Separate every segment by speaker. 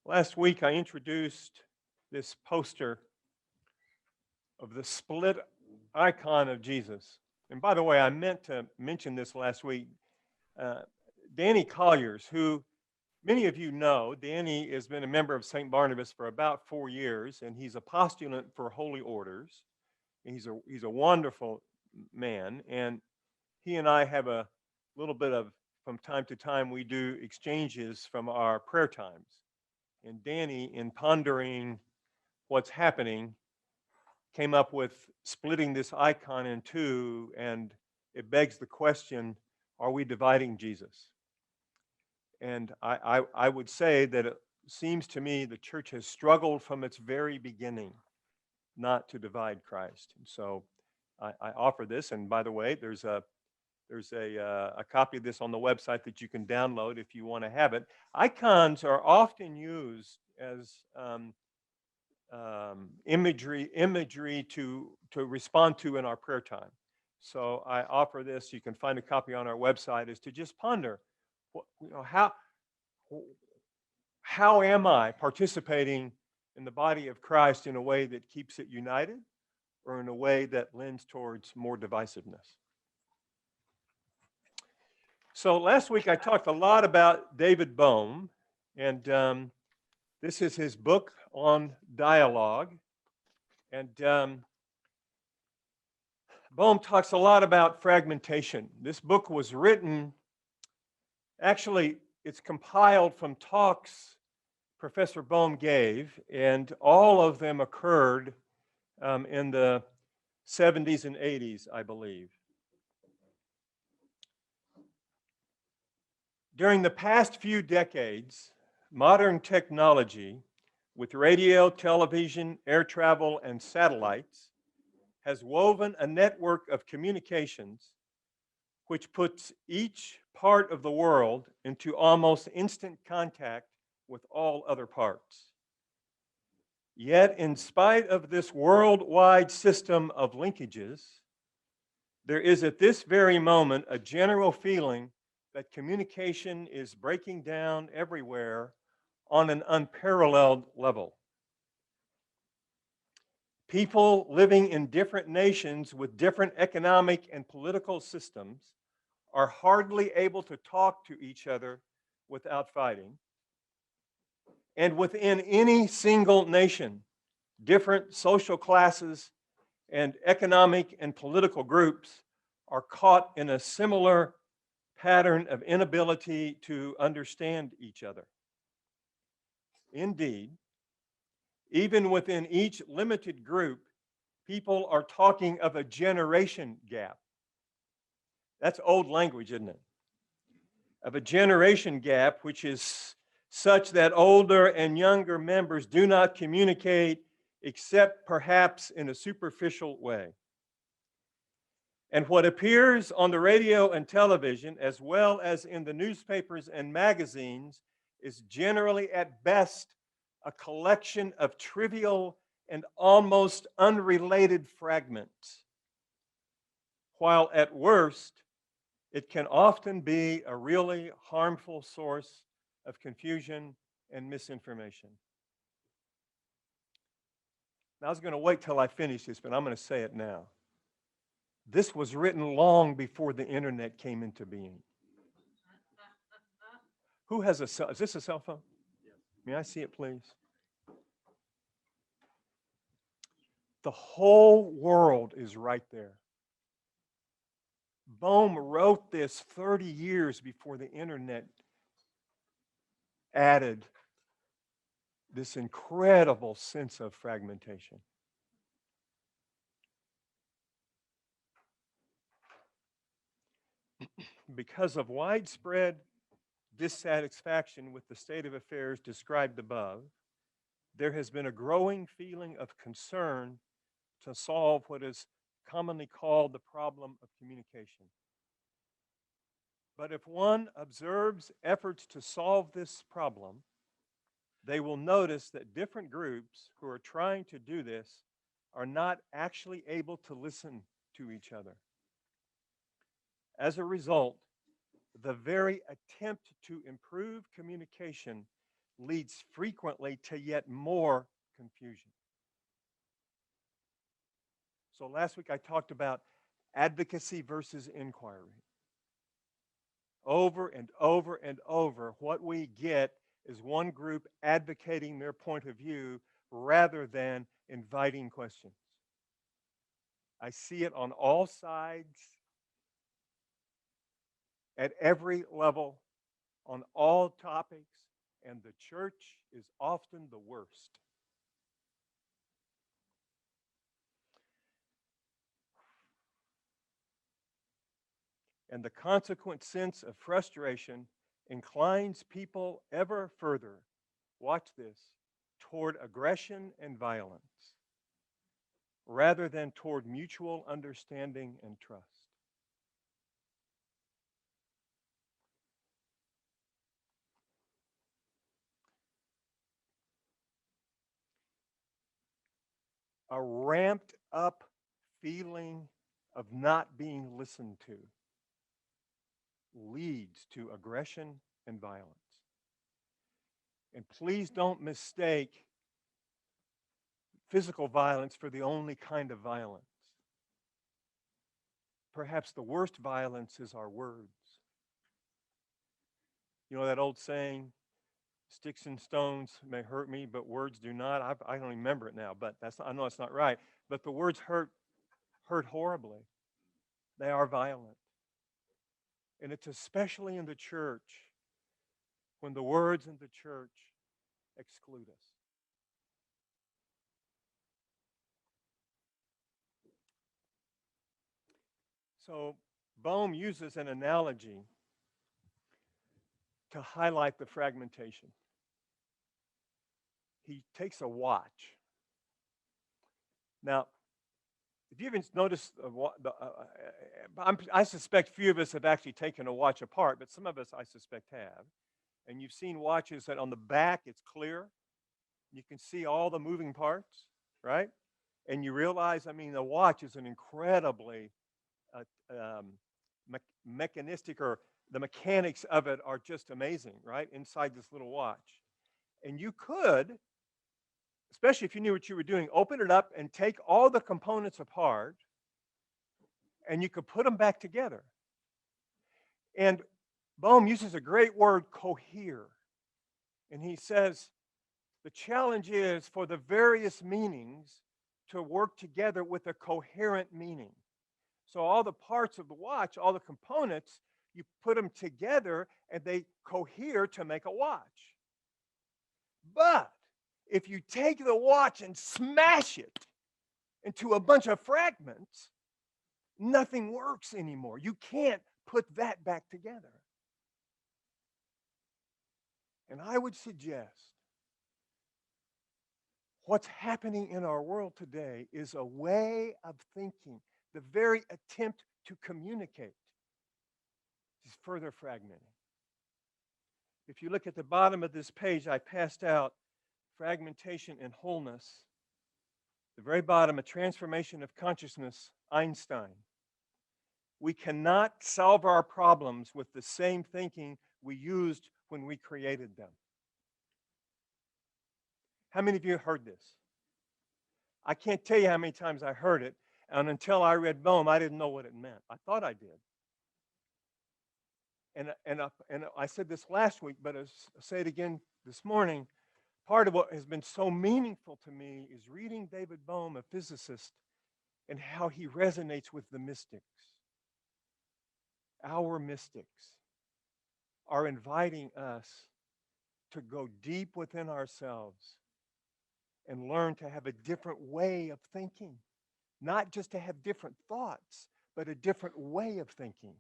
Speaker 1: Last week, I introduced this poster of the split icon of Jesus. And by the way, I meant to mention this last week. Uh, Danny Colliers, who many of you know, Danny has been a member of St. Barnabas for about 4 years, and he's a postulant for holy orders. He's a wonderful man, and he and I have a little bit of, from time to time, we do exchanges from our prayer times. And Danny, in pondering what's happening, came up with splitting this icon in two, and it begs the question, are we dividing Jesus? And I would say that it seems to me the church has struggled from its very beginning not to divide Christ. And so I offer this, and by the way, there's a copy of this on the website that you can download if you want to have it. Icons are often used as imagery to respond to in our prayer time. So I offer this. You can find a copy on our website. Is to just ponder, how am I participating in the body of Christ in a way that keeps it united, or in a way that lends towards more divisiveness? So last week I talked a lot about David Bohm, and this is his book on dialogue. And Bohm talks a lot about fragmentation. This book was written, actually, it's compiled from talks Professor Bohm gave, and all of them occurred in the 70s and 80s, I believe. During the past few decades, modern technology, with radio, television, air travel, and satellites, has woven a network of communications which puts each part of the world into almost instant contact with all other parts. Yet, in spite of this worldwide system of linkages, there is at this very moment a general feeling that communication is breaking down everywhere on an unparalleled level. People living in different nations with different economic and political systems are hardly able to talk to each other without fighting. And within any single nation, different social classes and economic and political groups are caught in a similar pattern of inability to understand each other. Indeed, even within each limited group, people are talking of a generation gap. That's old language, isn't it? Of a generation gap, which is such that older and younger members do not communicate except perhaps in a superficial way. And what appears on the radio and television, as well as in the newspapers and magazines, is generally at best a collection of trivial and almost unrelated fragments, while at worst, it can often be a really harmful source of confusion and misinformation. Now, I was going to wait till I finish this, but I'm going to say it now. This was written long before the internet came into being. Who has a cell? Is this a cell phone? May I see it, please? The whole world is right there. Bohm wrote this 30 years before the internet added this incredible sense of fragmentation. Because of widespread dissatisfaction with the state of affairs described above, there has been a growing feeling of concern to solve what is commonly called the problem of communication. But if one observes efforts to solve this problem, they will notice that different groups who are trying to do this are not actually able to listen to each other. As a result, the very attempt to improve communication leads frequently to yet more confusion. So last week I talked about advocacy versus inquiry. Over and over and over, what we get is one group advocating their point of view rather than inviting questions. I see it on all sides, at every level, on all topics, and the church is often the worst. And the consequent sense of frustration inclines people ever further, watch this, toward aggression and violence, rather than toward mutual understanding and trust. A ramped up feeling of not being listened to leads to aggression and violence. And please don't mistake physical violence for the only kind of violence. Perhaps the worst violence is our words. You know that old saying, sticks and stones may hurt me, but words do not? I don't remember it now, but I know it's not right. But the words hurt horribly. They are violent. And it's especially in the church when the words in the church exclude us. So Bohm uses an analogy to highlight the fragmentation. He takes a watch. Now, if you haven't noticed, I suspect few of us have actually taken a watch apart, but some of us I suspect have. And you've seen watches that on the back it's clear. You can see all the moving parts, right? And you realize, the watch is an incredibly mechanistic, or the mechanics of it are just amazing, right? Inside this little watch. And you could, especially if you knew what you were doing, open it up and take all the components apart, and you could put them back together. And Bohm uses a great word, cohere. And he says, the challenge is for the various meanings to work together with a coherent meaning. So all the parts of the watch, all the components, you put them together and they cohere to make a watch. But if you take the watch and smash it into a bunch of fragments, nothing works anymore. You can't put that back together. And I would suggest what's happening in our world today is a way of thinking. The very attempt to communicate is further fragmenting. If you look at the bottom of this page, I passed out fragmentation and wholeness. The very bottom, a transformation of consciousness, Einstein. We cannot solve our problems with the same thinking we used when we created them. How many of you heard this? I can't tell you how many times I heard it, and until I read Bohm, I didn't know what it meant. I thought I did. And I said this last week, but I'll say it again this morning. Part of what has been so meaningful to me is reading David Bohm, a physicist, and how he resonates with the mystics. Our mystics are inviting us to go deep within ourselves and learn to have a different way of thinking. Not just to have different thoughts, but a different way of thinking.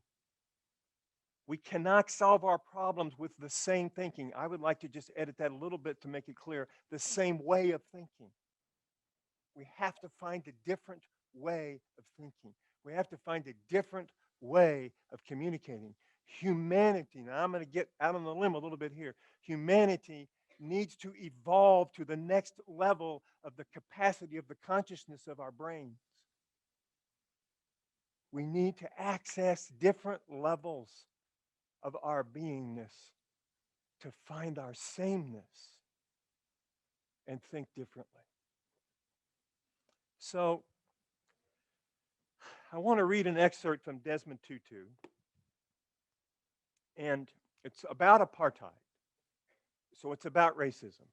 Speaker 1: We cannot solve our problems with the same thinking. I would like to just edit that a little bit to make it clear. The same way of thinking. We have to find a different way of thinking. We have to find a different way of communicating. Humanity, now I'm going to get out on the limb a little bit here. Humanity needs to evolve to the next level of the capacity of the consciousness of our brains. We need to access different levels of our beingness to find our sameness and think differently. So, I want to read an excerpt from Desmond Tutu, and it's about apartheid. So, it's about racism.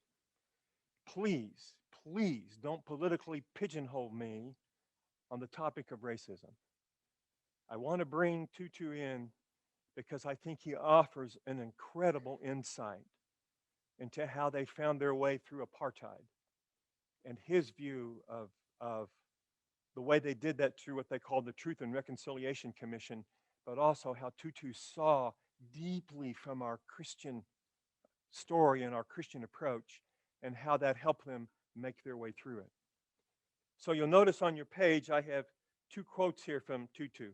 Speaker 1: Please, please don't politically pigeonhole me on the topic of racism. I want to bring Tutu in because I think he offers an incredible insight into how they found their way through apartheid and his view of the way they did that through what they called the Truth and Reconciliation Commission, but also how Tutu saw deeply from our Christian story and our Christian approach and how that helped them make their way through it. So you'll notice on your page I have two quotes here from Tutu.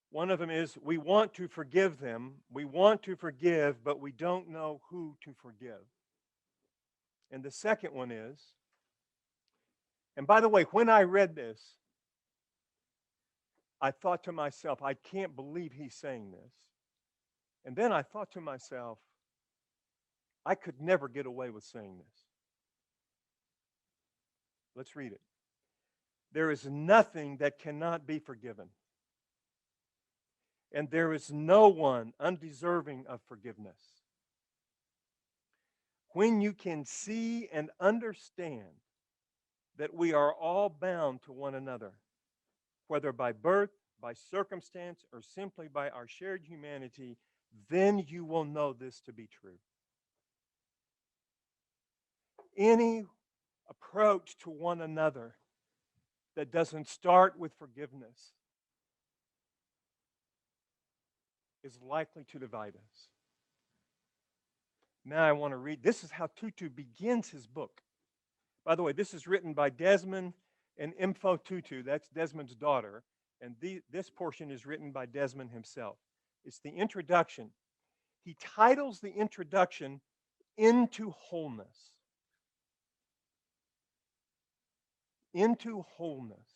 Speaker 1: One of them is, we want to forgive them, we want to forgive, but we don't know who to forgive. And the second one is, and by the way, when I read this, I thought to myself, I can't believe he's saying this. And then I thought to myself, I could never get away with saying this. Let's read it. There is nothing that cannot be forgiven. And there is no one undeserving of forgiveness. When you can see and understand that we are all bound to one another, whether by birth, by circumstance, or simply by our shared humanity, then you will know this to be true. Any approach to one another that doesn't start with forgiveness is likely to divide us. Now I want to read, this is how Tutu begins his book. By the way, this is written by Desmond and Info Tutu, that's Desmond's daughter, and this portion is written by Desmond himself. It's the introduction. He titles the introduction, Into Wholeness. Into wholeness.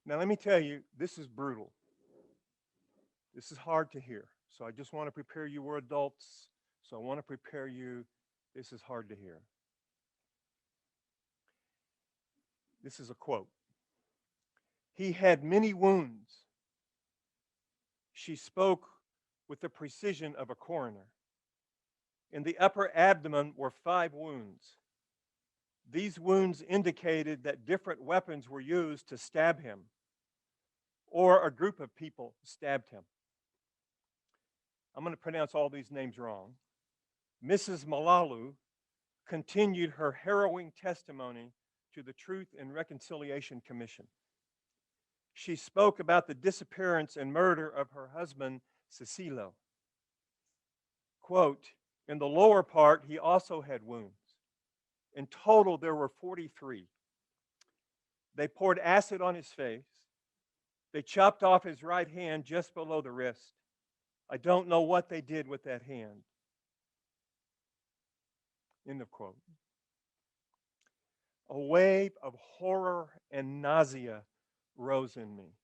Speaker 1: Now let me tell you, this is brutal. This is hard to hear. So I just want to prepare you. We're adults, so I want to prepare you. This is hard to hear. This is a quote. He had many wounds. She spoke with the precision of a coroner. In the upper abdomen were 5 wounds. These wounds indicated that different weapons were used to stab him, or a group of people stabbed him. I'm going to pronounce all these names wrong. Mrs. Malalu continued her harrowing testimony to the Truth and Reconciliation Commission. She spoke about the disappearance and murder of her husband, Cecilio. Quote, in the lower part, he also had wounds. In total, there were 43. They poured acid on his face. They chopped off his right hand just below the wrist. I don't know what they did with that hand. End of quote. A wave of horror and nausea rose in me.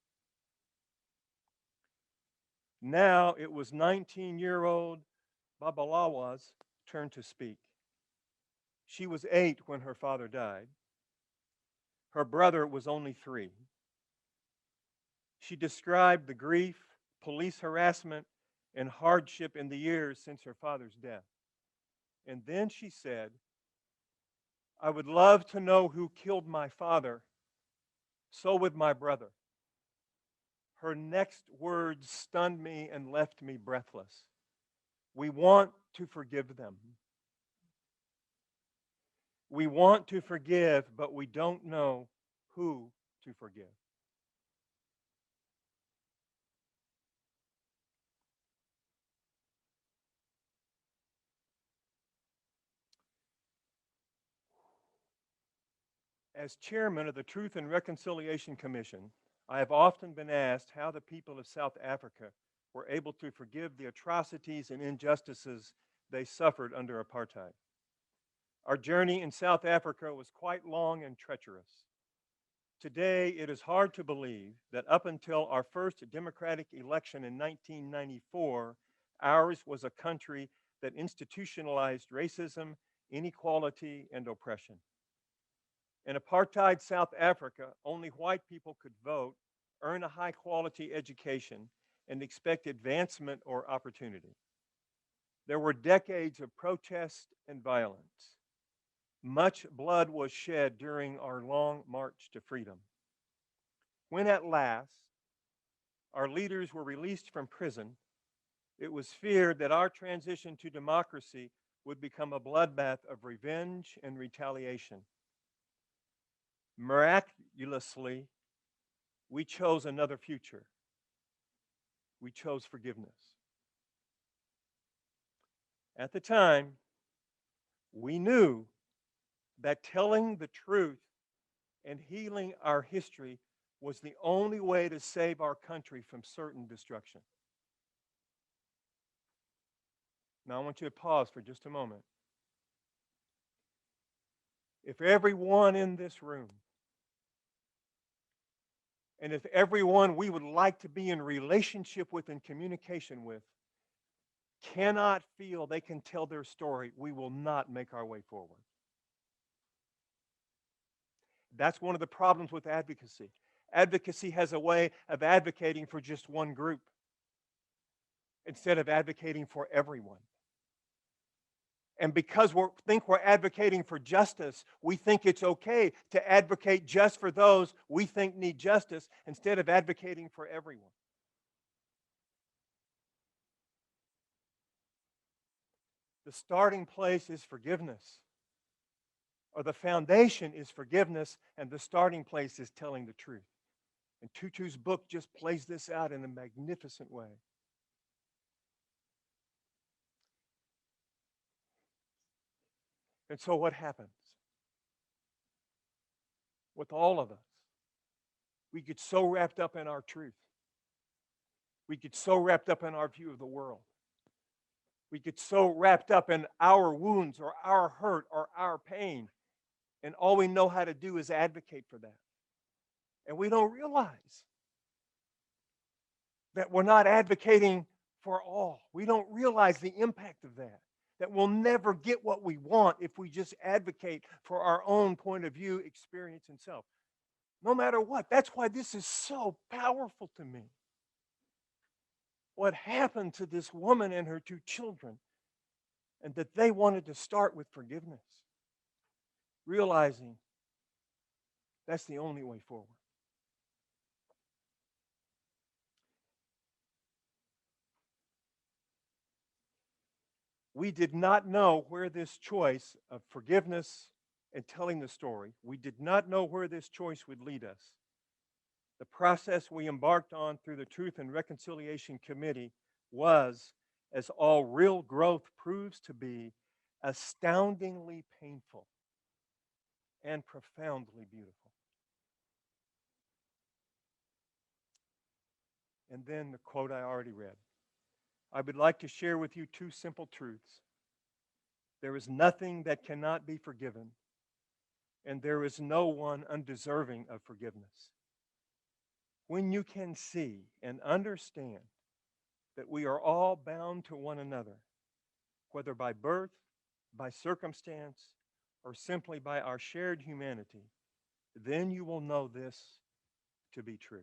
Speaker 1: Now it was 19-year-old Babalawa's turn to speak. She was 8 when her father died. Her brother was only 3. She described the grief, police harassment, and hardship in the years since her father's death. And then she said, I would love to know who killed my father. So would my brother. Her next words stunned me and left me breathless. We want to forgive them. We want to forgive, but we don't know who to forgive. As chairman of the Truth and Reconciliation Commission, I have often been asked how the people of South Africa were able to forgive the atrocities and injustices they suffered under apartheid. Our journey in South Africa was quite long and treacherous. Today, it is hard to believe that up until our first democratic election in 1994, ours was a country that institutionalized racism, inequality, and oppression. In apartheid South Africa, only white people could vote, earn a high quality education, and expect advancement or opportunity. There were decades of protest and violence. Much blood was shed during our long march to freedom. When at last our leaders were released from prison, it was feared that our transition to democracy would become a bloodbath of revenge and retaliation. Miraculously, we chose another future. We chose forgiveness. At the time, we knew that telling the truth and healing our history was the only way to save our country from certain destruction. Now, I want you to pause for just a moment. If everyone in this room, and if everyone we would like to be in relationship with and communication with, cannot feel they can tell their story, we will not make our way forward. That's one of the problems with advocacy. Advocacy has a way of advocating for just one group instead of advocating for everyone. And because we think we're advocating for justice, we think it's okay to advocate just for those we think need justice instead of advocating for everyone. The starting place is forgiveness, or the foundation is forgiveness, and the starting place is telling the truth. And Tutu's book just plays this out in a magnificent way. And so what happens? With all of us, we get so wrapped up in our truth. We get so wrapped up in our view of the world. We get so wrapped up in our wounds or our hurt or our pain. And all we know how to do is advocate for that. And we don't realize that we're not advocating for all. We don't realize the impact of that. That we'll never get what we want if we just advocate for our own point of view, experience, and self. No matter what. That's why this is so powerful to me. What happened to this woman and her two children, and that they wanted to start with forgiveness, realizing that's the only way forward. We did not know where this choice of forgiveness and telling the story, we did not know where this choice would lead us. The process we embarked on through the Truth and Reconciliation Committee was, as all real growth proves to be, astoundingly painful and profoundly beautiful. And then the quote I already read. I would like to share with you two simple truths. There is nothing that cannot be forgiven, and there is no one undeserving of forgiveness. When you can see and understand that we are all bound to one another, whether by birth, by circumstance, or simply by our shared humanity, then you will know this to be true.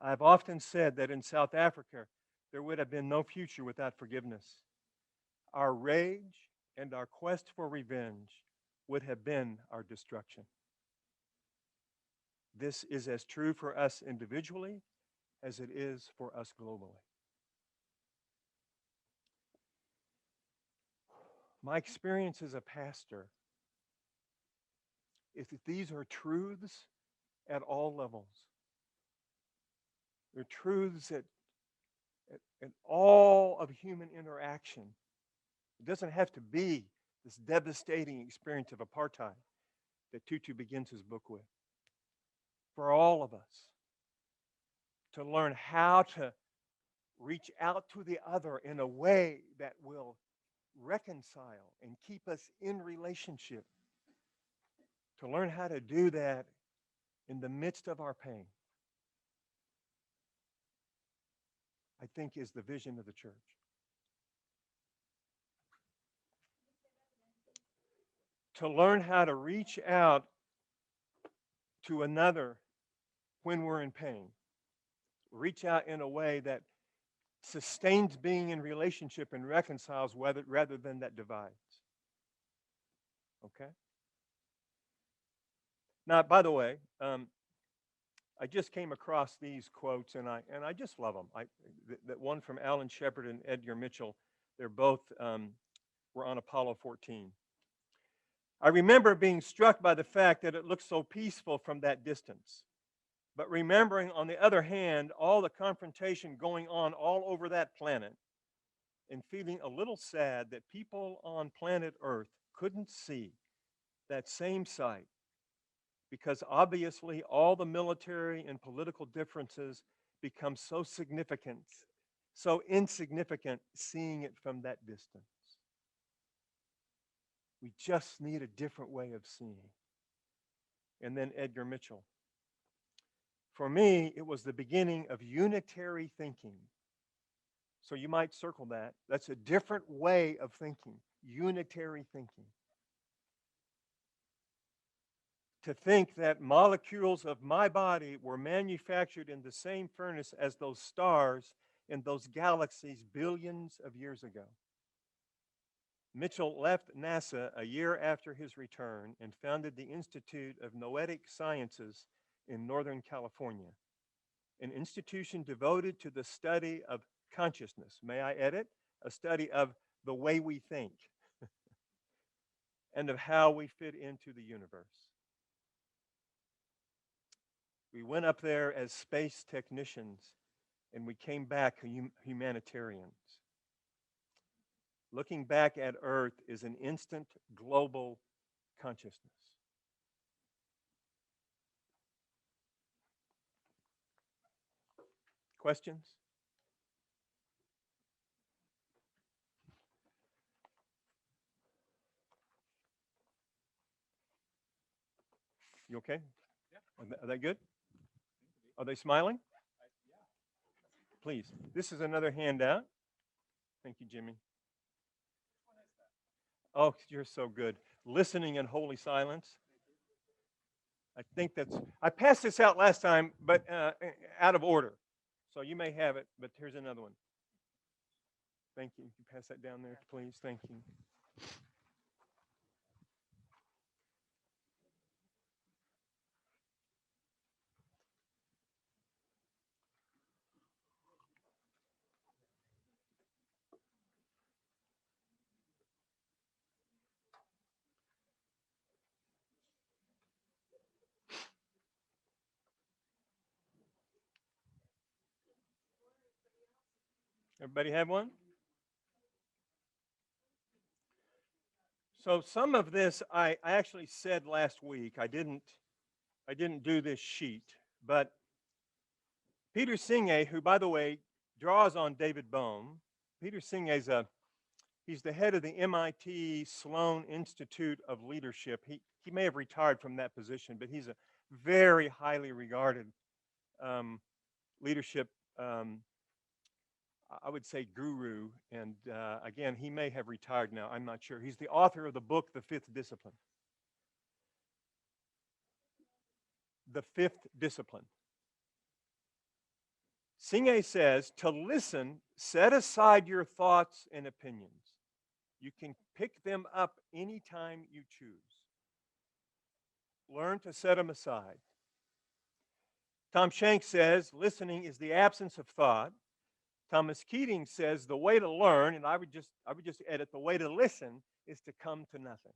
Speaker 1: I've often said that in South Africa, there would have been no future without forgiveness. Our rage and our quest for revenge would have been our destruction. This is as true for us individually as it is for us globally. My experience as a pastor is that these are truths at all levels. They're truths that in all of human interaction. It doesn't have to be this devastating experience of apartheid that Tutu begins his book with. For all of us to learn how to reach out to the other in a way that will reconcile and keep us in relationship. To learn how to do that in the midst of our pain, I think is the vision of the church. To learn how to reach out to another when we're in pain. Reach out in a way that sustains being in relationship and reconciles rather than that divides. Okay? Now, by the way, I just came across these quotes, and I just love them. That one from Alan Shepard and Edgar Mitchell, they're both were on Apollo 14. I remember being struck by the fact that it looked so peaceful from that distance. But remembering, on the other hand, all the confrontation going on all over that planet, and feeling a little sad that people on planet Earth couldn't see that same sight, because obviously all the military and political differences become so significant, so insignificant seeing it from that distance. We just need a different way of seeing. And then Edgar Mitchell. For me, it was the beginning of unitary thinking. So you might circle that. That's a different way of thinking, unitary thinking. To think that molecules of my body were manufactured in the same furnace as those stars in those galaxies billions of years ago. Mitchell left NASA a year after his return and founded the Institute of Noetic Sciences in Northern California, an institution devoted to the study of consciousness. May I edit? A study of the way we think and of how we fit into the universe. We went up there as space technicians, and we came back humanitarians. Looking back at Earth is an instant global consciousness. Questions? You okay? Yeah. Are they good? Are they smiling? Please. This is another handout. Thank you, Jimmy. Oh, you're so good. Listening in holy silence. I think I passed this out last time, but out of order. So you may have it, but here's another one. Thank you. You pass that down there, please. Thank you. Everybody have one? So some of this I actually said last week. I didn't do this sheet, but Peter Singay, who by the way draws on David Bohm, Peter Singay he's the head of the MIT Sloan Institute of Leadership. He may have retired from that position, but he's a very highly regarded leadership I would say guru, and again, he may have retired now. I'm not sure. He's the author of the book, The Fifth Discipline. The Fifth Discipline. Singay says, to listen, set aside your thoughts and opinions. You can pick them up anytime you choose. Learn to set them aside. Tom Shanks says, listening is the absence of thought. Thomas Keating says the way to learn, and I would just edit, the way to listen is to come to nothing.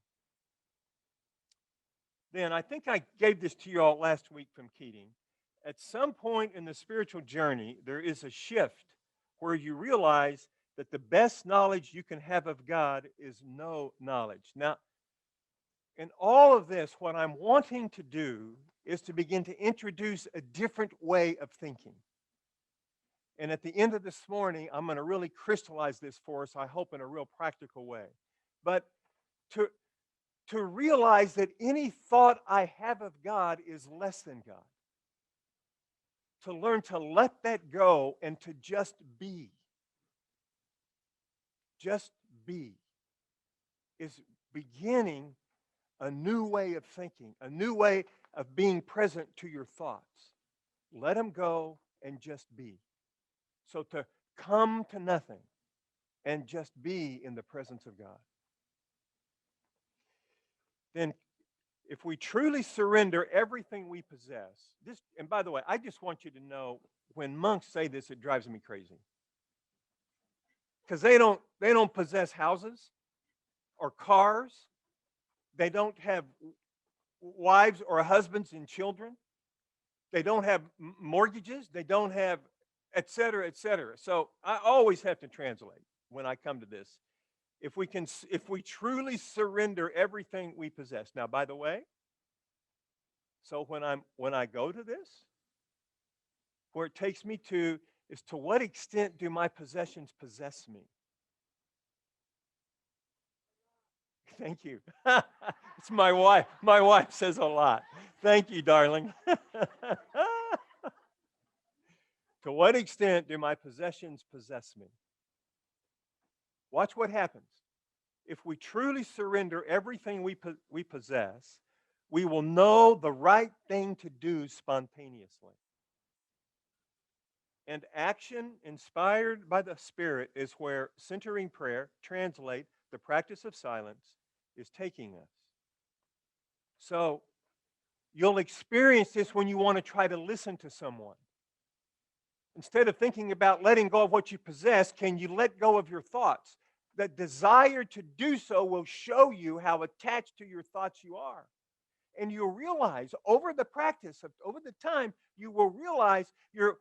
Speaker 1: Then I think I gave this to you all last week from Keating. At some point in the spiritual journey, there is a shift where you realize that the best knowledge you can have of God is no knowledge. Now, in all of this, what I'm wanting to do is to begin to introduce a different way of thinking. And at the end of this morning, I'm going to really crystallize this for us, I hope, in a real practical way. But to realize that any thought I have of God is less than God. To learn to let that go and to just be. Just be is beginning a new way of thinking, a new way of being present to your thoughts. Let them go and just be. So to come to nothing and just be in the presence of God. Then if we truly surrender everything we possess, this, and by the way, I just want you to know, when monks say this, it drives me crazy. Because they don't possess houses or cars. They don't have wives or husbands and children. They don't have mortgages. They don't have, et cetera, et cetera. So I always have to translate when I come to this. If we truly surrender everything we possess. Now, by the way, so when I go to this, where it takes me to is, to what extent do my possessions possess me? Thank you. It's my wife. My wife says a lot. Thank you, darling. To what extent do my possessions possess me? Watch what happens. If we truly surrender everything we possess, we will know the right thing to do spontaneously. And action inspired by the Spirit is where centering prayer, translate the practice of silence, is taking us. So you'll experience this when you want to try to listen to someone. Instead of thinking about letting go of what you possess, can you let go of your thoughts? The desire to do so will show you how attached to your thoughts you are. And you'll realize over the practice, over the time, you will realize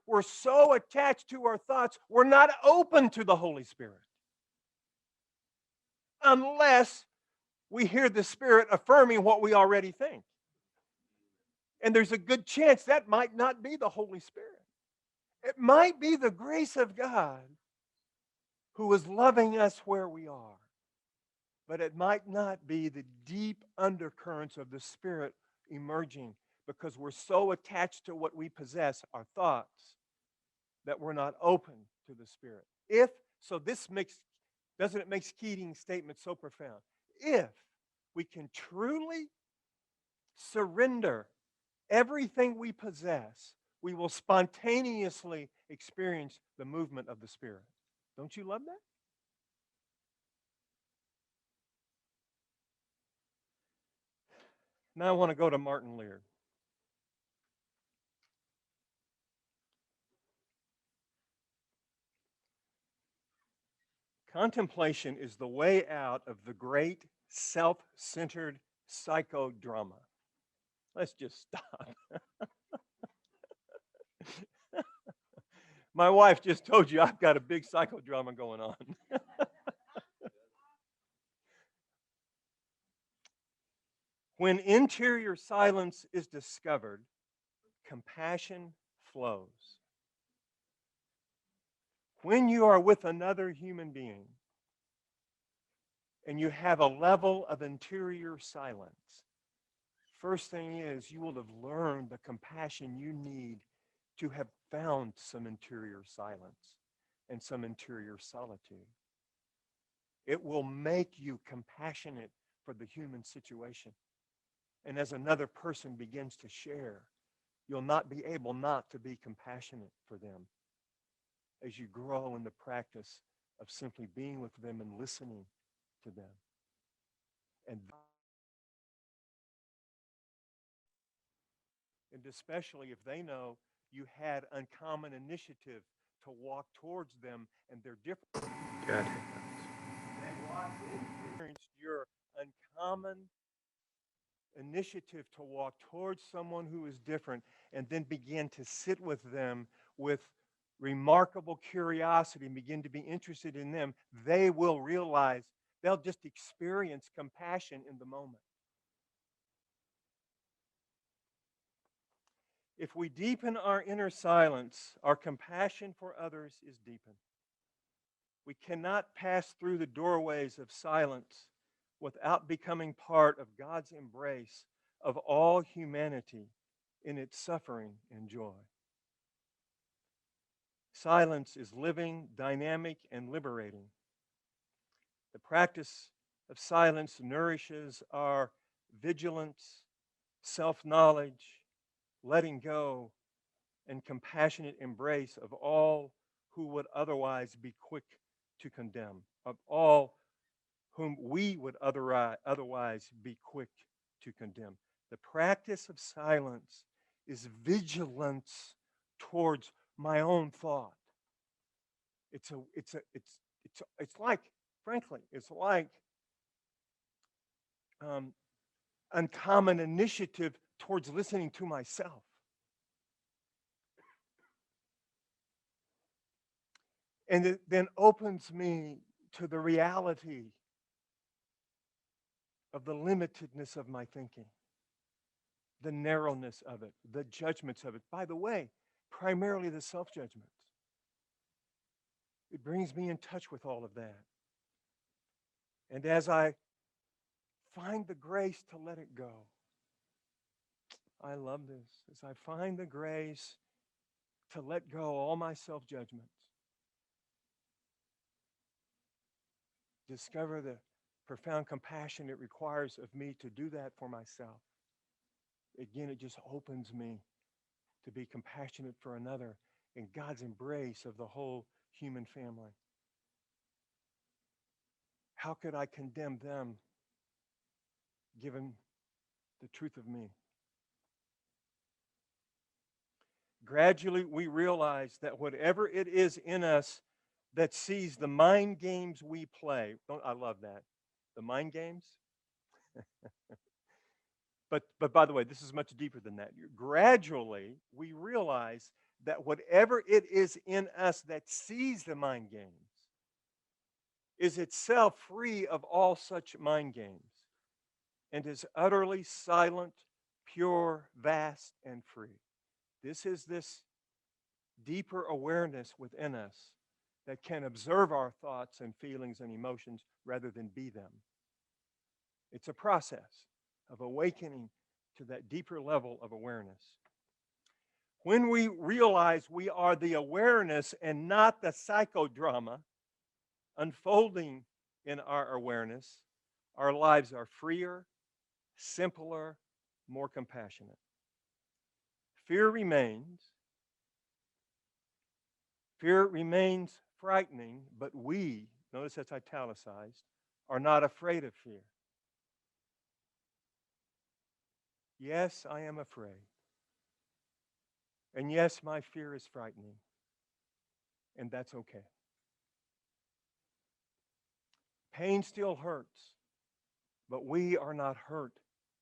Speaker 1: we're so attached to our thoughts, we're not open to the Holy Spirit. Unless we hear the Spirit affirming what we already think. And there's a good chance that might not be the Holy Spirit. It might be the grace of God who is loving us where we are. But it might not be the deep undercurrents of the Spirit emerging, because we're so attached to what we possess, our thoughts, that we're not open to the Spirit. Doesn't it make Keating's statement so profound? If we can truly surrender everything we possess, we will spontaneously experience the movement of the Spirit. Don't you love that? Now I want to go to Martin Lear. Contemplation is the way out of the great self-centered psychodrama. Let's just stop. My wife just told you I've got a big psychodrama going on. When interior silence is discovered, compassion flows. When you are with another human being and you have a level of interior silence, first thing is, you will have learned the compassion you need to have found some interior silence and some interior solitude. It will make you compassionate for the human situation. And as another person begins to share, you'll not be able not to be compassionate for them as you grow in the practice of simply being with them and listening to them. And especially if they know you had uncommon initiative to walk towards them and they're different. God. They experienced your uncommon initiative to walk towards someone who is different and then begin to sit with them with remarkable curiosity and begin to be interested in them, they will realize, they'll just experience compassion in the moment. If we deepen our inner silence, our compassion for others is deepened. We cannot pass through the doorways of silence without becoming part of God's embrace of all humanity in its suffering and joy. Silence is living, dynamic, and liberating. The practice of silence nourishes our vigilance, self knowledge, letting go, and compassionate embrace of all who would otherwise be quick to condemn, of all whom we would otherwise be quick to condemn. The practice of silence is vigilance towards my own thought. It's like, frankly, it's like uncommon initiative towards listening to myself. And it then opens me to the reality of the limitedness of my thinking, the narrowness of it, the judgments of it. By the way, primarily the self-judgments. It brings me in touch with all of that. And as I find the grace to let it go, I love this. As I find the grace to let go all my self-judgments, discover the profound compassion it requires of me to do that for myself. Again, it just opens me to be compassionate for another in God's embrace of the whole human family. How could I condemn them given the truth of me? Gradually, we realize that whatever it is in us that sees the mind games we play, I love that, the mind games. But by the way, this is much deeper than that. Gradually, we realize that whatever it is in us that sees the mind games is itself free of all such mind games and is utterly silent, pure, vast, and free. This is this deeper awareness within us that can observe our thoughts and feelings and emotions rather than be them. It's a process of awakening to that deeper level of awareness. When we realize we are the awareness and not the psychodrama unfolding in our awareness, our lives are freer, simpler, more compassionate. Fear remains. Fear remains frightening, but we, notice that's italicized, are not afraid of fear. Yes, I am afraid. And yes, my fear is frightening. And that's okay. Pain still hurts, but we are not hurt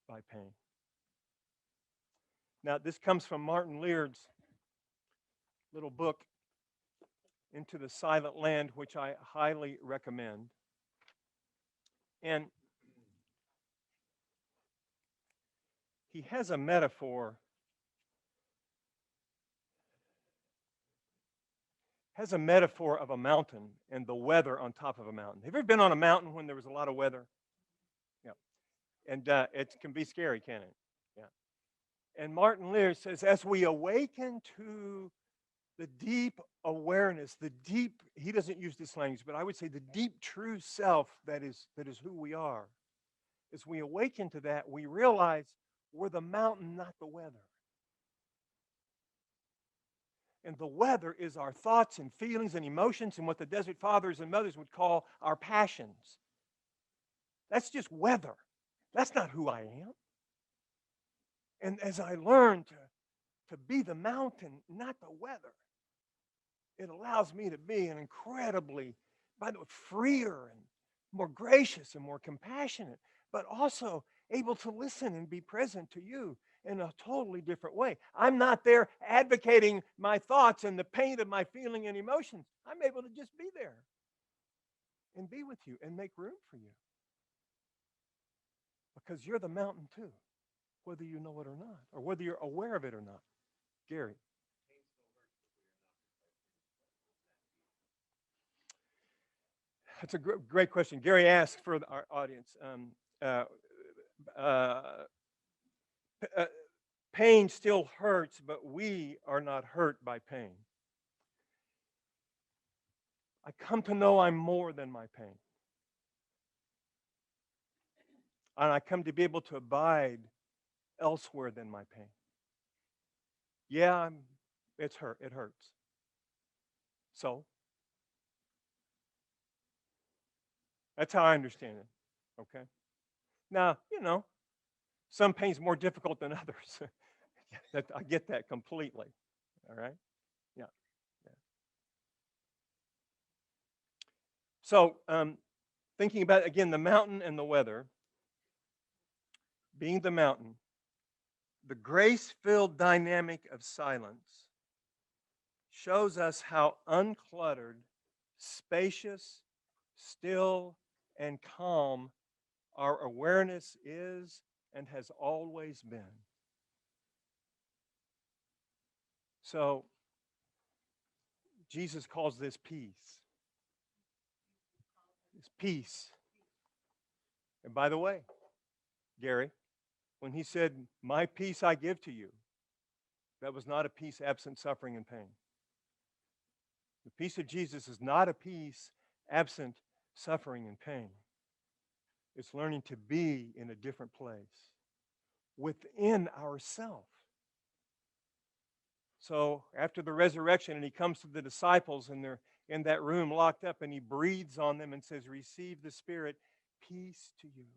Speaker 1: by pain. Now, this comes from Martin Leard's little book, Into the Silent Land, which I highly recommend. And he has a metaphor of a mountain and the weather on top of a mountain. Have you ever been on a mountain when there was a lot of weather? Yeah. And it can be scary, can't it? Yeah. And Martin Lear says, as we awaken to the deep awareness, he doesn't use this language, but I would say the deep true self that is who we are. As we awaken to that, we realize we're the mountain, not the weather. And the weather is our thoughts and feelings and emotions and what the desert fathers and mothers would call our passions. That's just weather. That's not who I am. And as I learn to be the mountain, not the weather, it allows me to be an incredibly, by the way, freer and more gracious and more compassionate, but also able to listen and be present to you in a totally different way. I'm not there advocating my thoughts and the pain of my feeling and emotions. I'm able to just be there and be with you and make room for you. Because you're the mountain too, whether you know it or not, or whether you're aware of it or not. Gary. That's a great question. Gary asked for our audience. Uh, uh, uh, Pain still hurts, but we are not hurt by pain. I come to know I'm more than my pain. And I come to be able to abide elsewhere than my pain. Yeah, it's hurt. It hurts. So that's how I understand it. Okay. Now, some pain's more difficult than others. I get that completely. All right. Yeah. Yeah. So, thinking about again the mountain and the weather, being the mountain, the grace-filled dynamic of silence shows us how uncluttered, spacious, still, and calm our awareness is and has always been. So, Jesus calls this peace. It's peace. And by the way, Gary, when he said, "My peace I give to you," that was not a peace absent suffering and pain. The peace of Jesus is not a peace absent suffering and pain. It's learning to be in a different place within ourself. So after the resurrection, and he comes to the disciples, and they're in that room locked up, and he breathes on them and says, "Receive the Spirit, peace to you."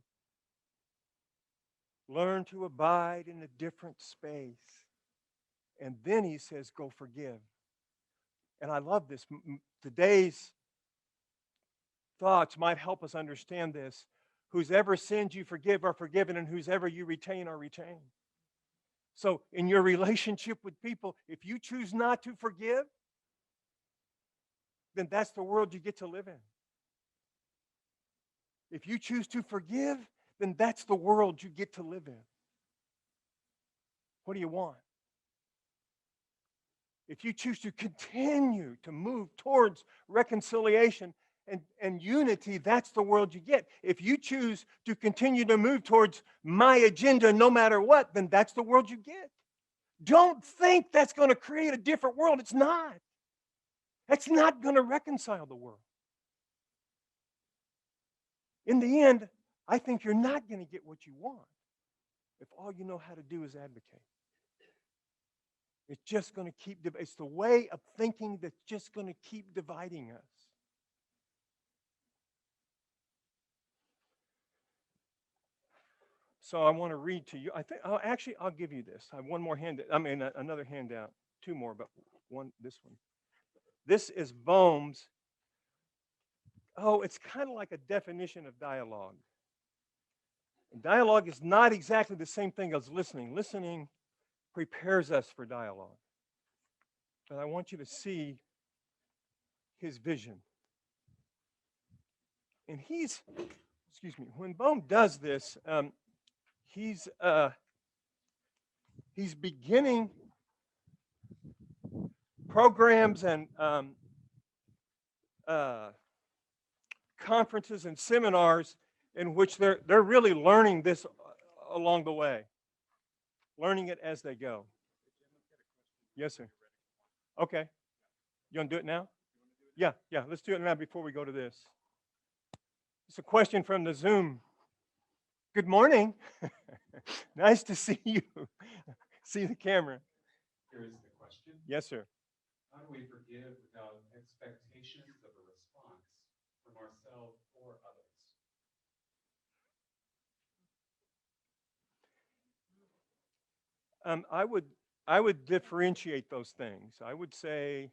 Speaker 1: Learn to abide in a different space. And then he says, "Go forgive." And I love this. Today's thoughts might help us understand this. Whose ever sins you forgive are forgiven, and whose ever you retain are retained. So in your relationship with people, if you choose not to forgive, then that's the world you get to live in. If you choose to forgive, then that's the world you get to live in. What do you want? If you choose to continue to move towards reconciliation and unity, that's the world you get. If you choose to continue to move towards my agenda no matter what, then that's the world you get. Don't think that's going to create a different world. It's not. That's not going to reconcile the world. In the end, I think you're not going to get what you want if all you know how to do is advocate. It's just going to keep, it's the way of thinking that's just going to keep dividing us. So I want to read to you. I think, I'll give you this. I have one more hand. Another handout. Two more, but this one. This is Boehm's. Oh, it's kind of like a definition of dialogue. And dialogue is not exactly the same thing as listening. Listening prepares us for dialogue. But I want you to see his vision. And when Boehm does this, he's beginning programs and conferences and seminars in which they're really learning this along the way, learning it as they go. Yes, sir. Okay. You want to do it now? Yeah, let's do it now before we go to this. It's a question from the Zoom. Good morning. Nice to see you. See the camera.
Speaker 2: Here is the question.
Speaker 1: Yes, sir.
Speaker 2: How do we forgive without expectations of a response from ourselves or others?
Speaker 1: I would differentiate those things. I would say,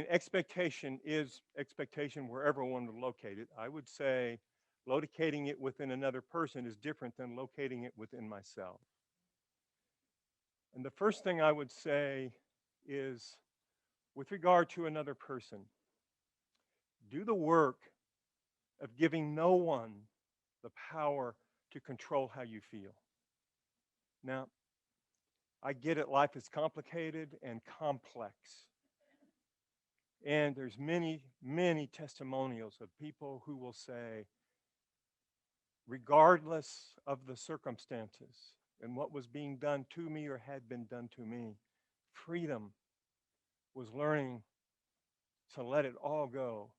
Speaker 1: expectation is expectation wherever one would locate it. I would say locating it within another person is different than locating it within myself. And the first thing I would say is, with regard to another person, do the work of giving no one the power to control how you feel. Now, I get it, life is complicated and complex. And there's many, many testimonials of people who will say, regardless of the circumstances and what was being done to me or had been done to me, freedom was learning to let it all go.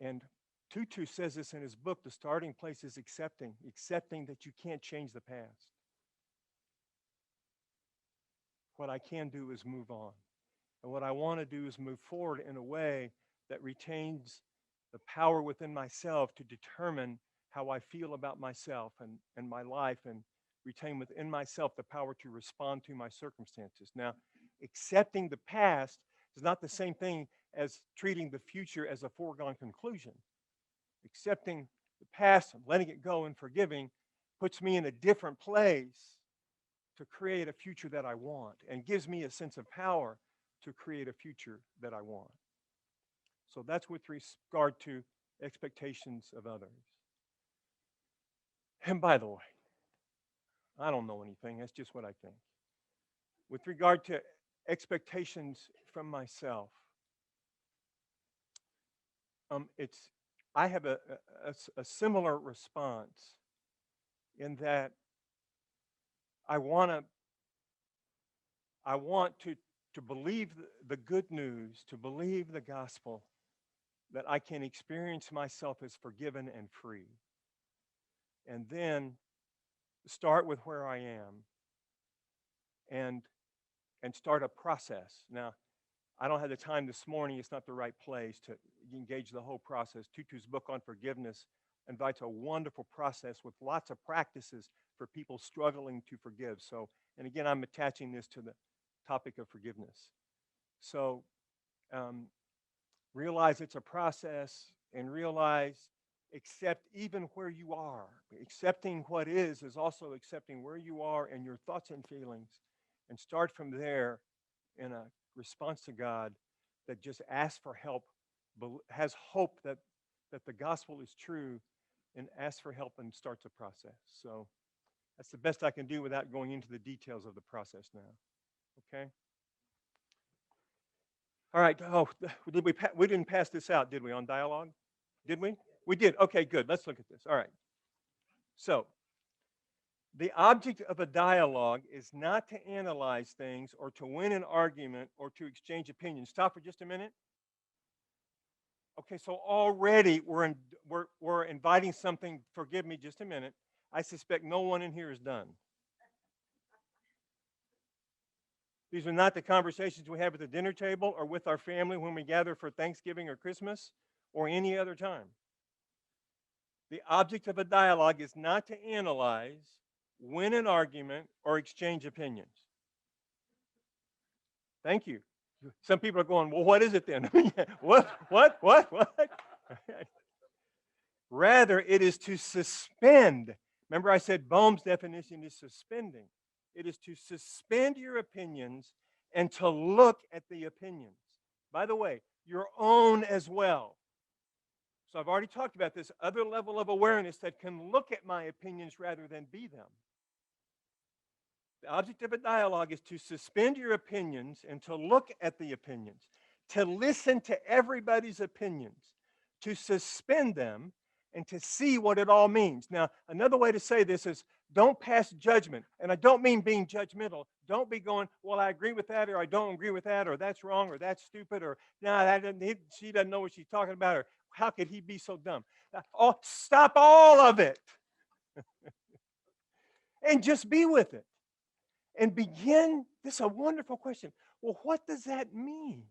Speaker 1: And Tutu says this in his book, the starting place is accepting that you can't change the past. What I can do is move on. And what I want to do is move forward in a way that retains the power within myself to determine how I feel about myself and my life, and retain within myself the power to respond to my circumstances. Now, accepting the past is not the same thing as treating the future as a foregone conclusion. Accepting the past and letting it go and forgiving puts me in a different place to create a future that I want, and gives me a sense of power to create a future that I want. So that's with regard to expectations of others. And by the way, I don't know anything, that's just what I think. With regard to expectations from myself, it's I have a similar response in that I want to believe the good news, to believe the gospel, that I can experience myself as forgiven and free. And then start with where I am and start a process. Now, I don't have the time this morning, it's not the right place to engage the whole process. Tutu's book on forgiveness invites a wonderful process with lots of practices for people struggling to forgive. So, and again, I'm attaching this to the topic of forgiveness. So, realize it's a process, and realize accept even where you are. Accepting what is also accepting where you are and your thoughts and feelings, and start from there in a response to God that just asks for help, has hope that the gospel is true, and asks for help and starts a process. So that's the best I can do without going into the details of the process now. Okay? All right. Oh, we didn't pass this out, did we, on dialogue? Did we? We did. Okay, good. Let's look at this. All right. So, the object of a dialogue is not to analyze things or to win an argument or to exchange opinions. Stop for just a minute. Okay, so already we're inviting something. Forgive me just a minute. I suspect no one in here is done. These are not the conversations we have at the dinner table or with our family when we gather for Thanksgiving or Christmas or any other time. The object of a dialogue is not to analyze, win an argument, or exchange opinions. Thank you. Some people are going, well, what is it then? What? Rather, it is to suspend. Remember, I said Boehm's definition is suspending. It is to suspend your opinions and to look at the opinions. By the way, your own as well. So I've already talked about this other level of awareness that can look at my opinions rather than be them. The object of a dialogue is to suspend your opinions and to look at the opinions, to listen to everybody's opinions, to suspend them, and to see what it all means. Now, another way to say this is don't pass judgment. And I don't mean being judgmental. Don't be going, well, I agree with that, or I don't agree with that, or that's wrong, or that's stupid, or no, she doesn't know what she's talking about, or how could he be so dumb? Stop all of it and just be with it. And begin, this is a wonderful question. Well, what does that mean?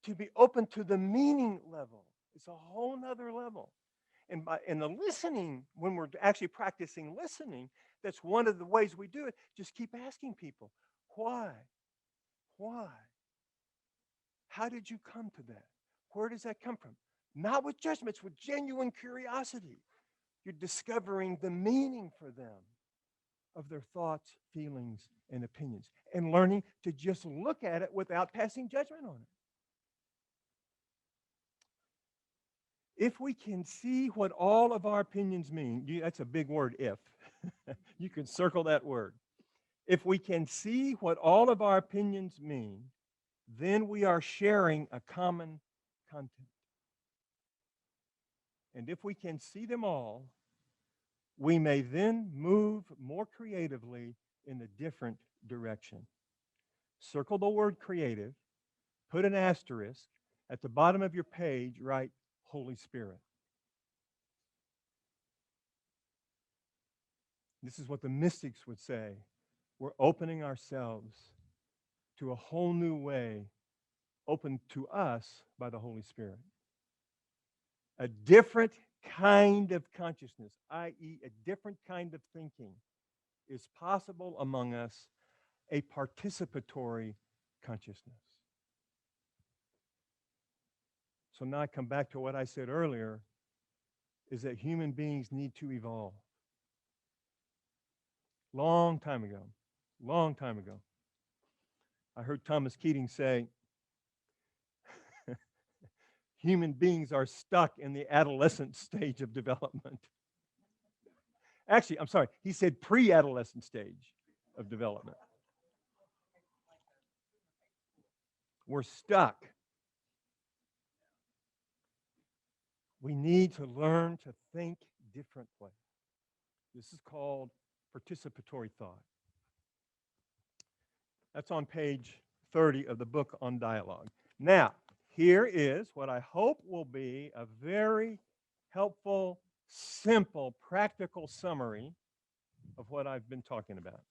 Speaker 1: To be open to the meaning level. It's a whole nother level. And in the listening, when we're actually practicing listening, that's one of the ways we do it. Just keep asking people, why? Why? How did you come to that? Where does that come from? Not with judgments, with genuine curiosity. You're discovering the meaning for them of their thoughts, feelings, and opinions, and learning to just look at it without passing judgment on it. If we can see what all of our opinions mean, that's a big word, if. You can circle that word. If we can see what all of our opinions mean, then we are sharing a common content. And if we can see them all, we may then move more creatively in a different direction. Circle the word creative, put an asterisk. At the bottom of your page, write Holy Spirit. This is what the mystics would say. We're opening ourselves to a whole new way opened to us by the Holy Spirit. A different kind of consciousness, i.e., a different kind of thinking, is possible among us, a participatory consciousness. So now I come back to what I said earlier, is that human beings need to evolve. Long time ago, I heard Thomas Keating say, human beings are stuck in the adolescent stage of development. Actually, I'm sorry, he said pre-adolescent stage of development. We're stuck. We need to learn to think differently. This is called participatory thought. That's on page 30 of the book on dialogue. Now, here is what I hope will be a very helpful, simple, practical summary of what I've been talking about.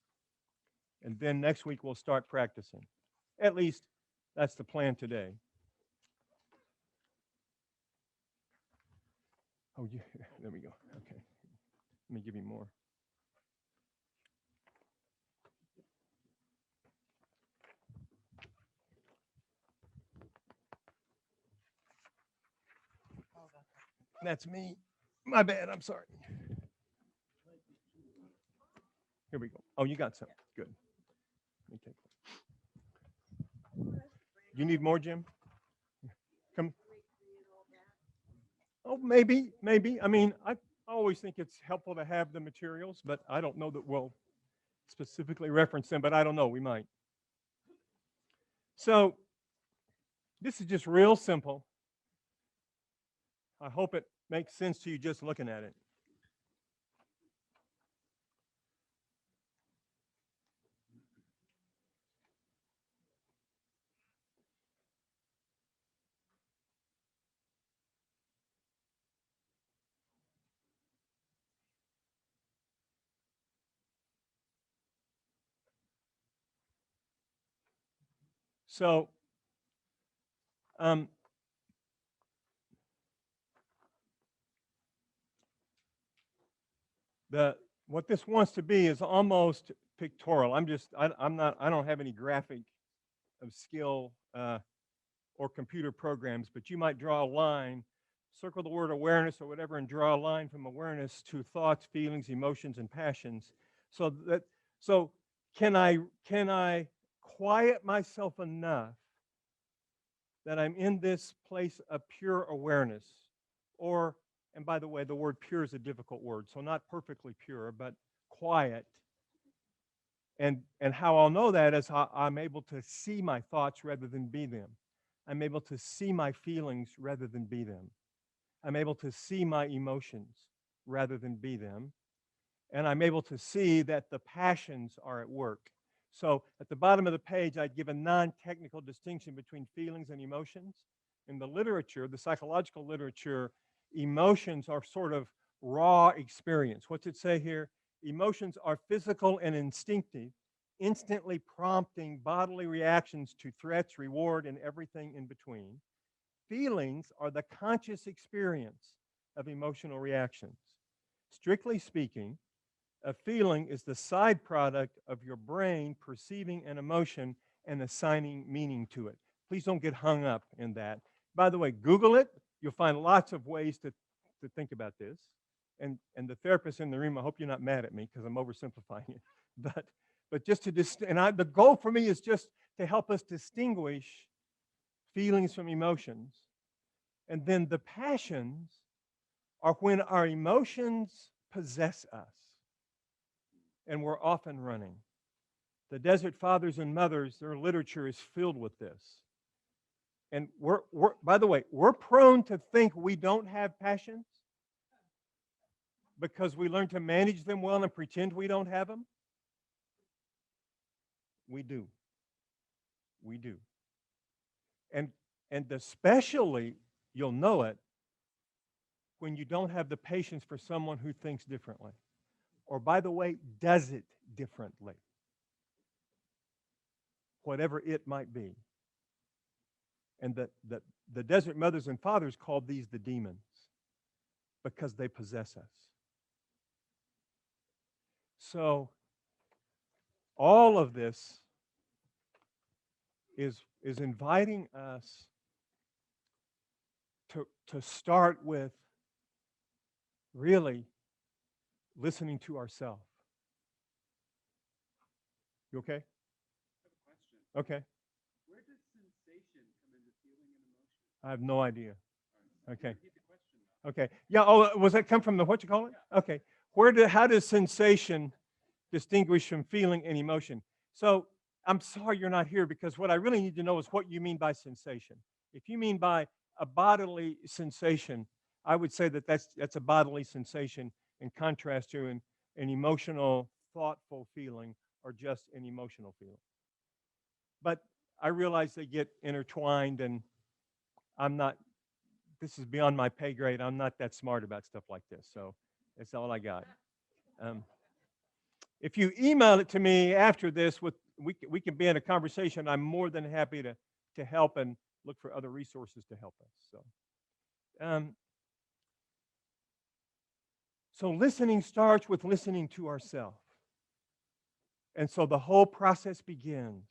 Speaker 1: And then next week we'll start practicing. At least that's the plan today. Oh, yeah, there we go. Okay. Let me give you more. That's me. My bad. I'm sorry. Here we go. Oh, you got some. Good. Let me take one. You need more, Jim? Come. Oh, maybe. I mean, I always think it's helpful to have the materials, but I don't know that we'll specifically reference them, but I don't know. We might. So this is just real simple. I hope it makes sense to you just looking at it. So what this wants to be is almost pictorial. I don't have any graphic of skill or computer programs, but you might draw a line, circle the word awareness or whatever, and draw a line from awareness to thoughts, feelings, emotions, and passions. So can I quiet myself enough that I'm in this place of pure awareness? Or, and by the way, the word pure is a difficult word, so not perfectly pure, but quiet. And how I'll know that is how I'm able to see my thoughts rather than be them. I'm able to see my feelings rather than be them. I'm able to see my emotions rather than be them. And I'm able to see that the passions are at work. So at the bottom of the page, I'd give a non-technical distinction between feelings and emotions. In the literature, the psychological literature, emotions are sort of raw experience. What's it say here? Emotions are physical and instinctive, instantly prompting bodily reactions to threats, reward, and everything in between. Feelings are the conscious experience of emotional reactions. Strictly speaking, a feeling is the side product of your brain perceiving an emotion and assigning meaning to it. Please don't get hung up in that. By the way, Google it. You'll find lots of ways to think about this. And the therapists in the room, I hope you're not mad at me because I'm oversimplifying it. But just to the goal for me is just to help us distinguish feelings from emotions. And then the passions are when our emotions possess us. And we're often running. The Desert Fathers and Mothers, their literature is filled with this. And by the way, we're prone to think we don't have passions because we learn to manage them well and pretend we don't have them. We do. We do. And especially, you'll know it when you don't have the patience for someone who thinks differently. Or, by the way, does it differently. Whatever it might be. And the desert mothers and fathers called these the demons because they possess us. So, all of this is inviting us to start with really listening to ourselves. You okay?
Speaker 2: I have a question.
Speaker 1: Okay.
Speaker 2: Where does sensation come into feeling and emotion?
Speaker 1: I have no idea. Okay.
Speaker 2: Repeat the question, though.
Speaker 1: Okay. Yeah. Oh, was that come from the what you call it? Okay. How does sensation distinguish from feeling and emotion? So I'm sorry you're not here because what I really need to know is what you mean by sensation. If you mean by a bodily sensation, I would say that's a bodily sensation in contrast to an emotional, thoughtful feeling or just an emotional feeling. But I realize they get intertwined, and this is beyond my pay grade. I'm not that smart about stuff like this, so that's all I got. If you email it to me after this, we can be in a conversation. I'm more than happy to help and look for other resources to help us. So listening starts with listening to ourselves. And so the whole process begins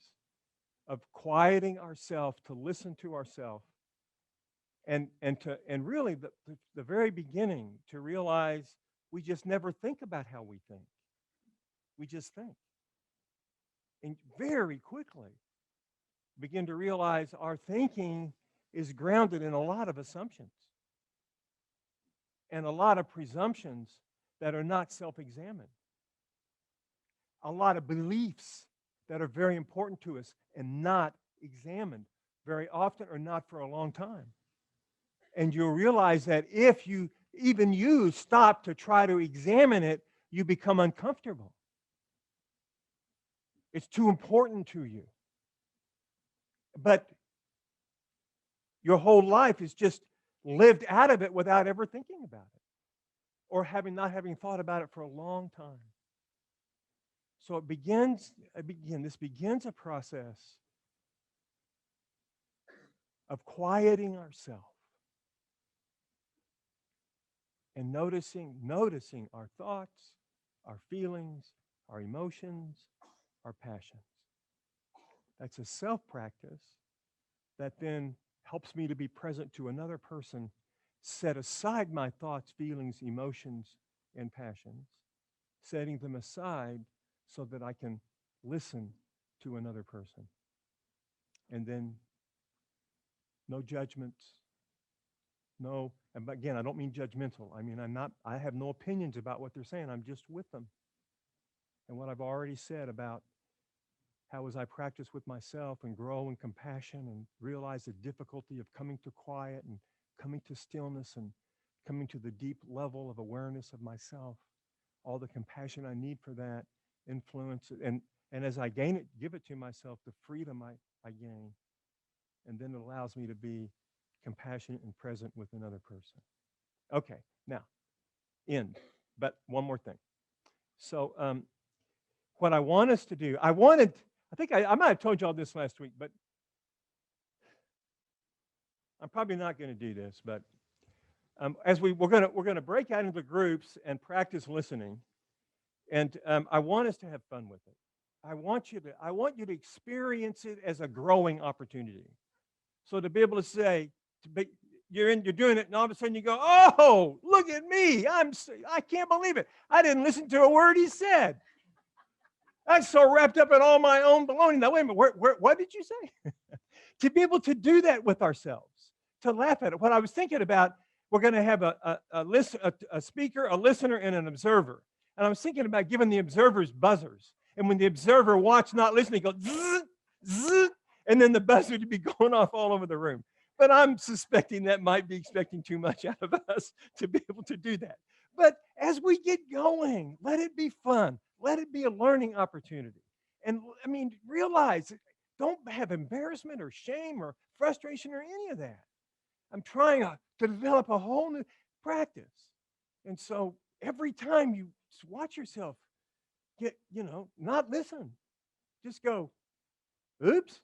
Speaker 1: of quieting ourselves to listen to ourselves and really the very beginning to realize we just never think about how we think. We just think. And very quickly begin to realize our thinking is grounded in a lot of assumptions and a lot of presumptions that are not self-examined. A lot of beliefs that are very important to us and not examined very often or not for a long time. And you'll realize that if you stop to try to examine it, you become uncomfortable. It's too important to you. But your whole life is just lived out of it without ever thinking about it or not having thought about it for a long time. So this begins a process of quieting ourselves and noticing our thoughts, our feelings, our emotions, our passions. That's a self-practice that then helps me to be present to another person, set aside my thoughts, feelings, emotions, and passions, setting them aside so that I can listen to another person. And then no judgments, no, and again, I don't mean judgmental. I mean, I have no opinions about what they're saying. I'm just with them. And what I've already said about how as I practice with myself and grow in compassion and realize the difficulty of coming to quiet and coming to stillness and coming to the deep level of awareness of myself, all the compassion I need for that influence it. And as I gain it, give it to myself, the freedom I gain. And then it allows me to be compassionate and present with another person. Okay, now, end. But one more thing. So what I want us to do, I think I might have told you all this last week, but I'm probably not going to do this. But as we're going to break out into groups and practice listening, and I want us to have fun with it. I want you to experience it as a growing opportunity. So to be able to say, you're doing it, and all of a sudden you go, "Oh, look at me! I can't believe it! I didn't listen to a word he said. I'm so wrapped up in all my own baloney." Now, wait a minute, what did you say? To be able to do that with ourselves, to laugh at it. What I was thinking about, we're going to have a speaker, a listener, and an observer. And I was thinking about giving the observers buzzers. And when the observer watched not listening, go zzz, zzz. and then the buzzer to be going off all over the room. But I'm suspecting that might be expecting too much out of us to be able to do that. But as we get going, let it be fun. Let it be a learning opportunity. And I mean, realize, don't have embarrassment or shame or frustration or any of that. I'm trying to develop a whole new practice. And so every time you watch yourself get, not listen, just go, oops.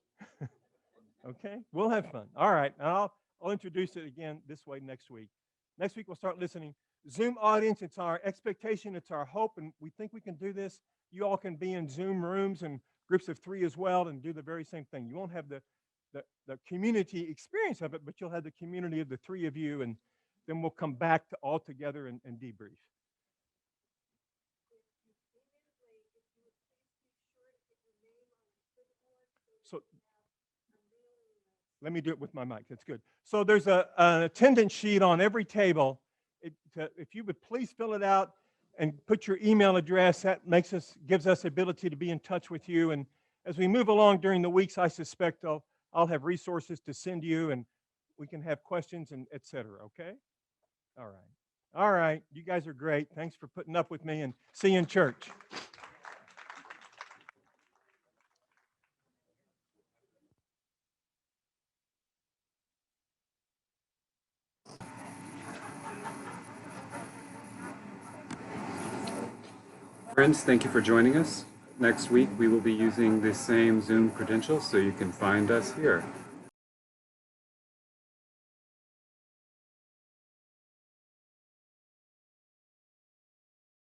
Speaker 1: Okay, we'll have fun. All right, and I'll introduce it again this way next week. Next week we'll start listening. Zoom audience, it's our expectation, it's our hope, and we think we can do this. You all can be in Zoom rooms and groups of 3 as well and do the very same thing. You won't have the community experience of it, but you'll have the community of the 3 of you, and then we'll come back to all together and debrief. So let me do it with my mic. That's good. So there's an attendance sheet on every table. If you would please fill it out and put your email address, that gives us the ability to be in touch with you. And as we move along during the weeks, I suspect I'll have resources to send you, and we can have questions and et cetera. Okay? All right. All right. You guys are great. Thanks for putting up with me, and see you in church.
Speaker 2: Friends, thank you for joining us. Next week, we will be using the same Zoom credentials, so you can find us here.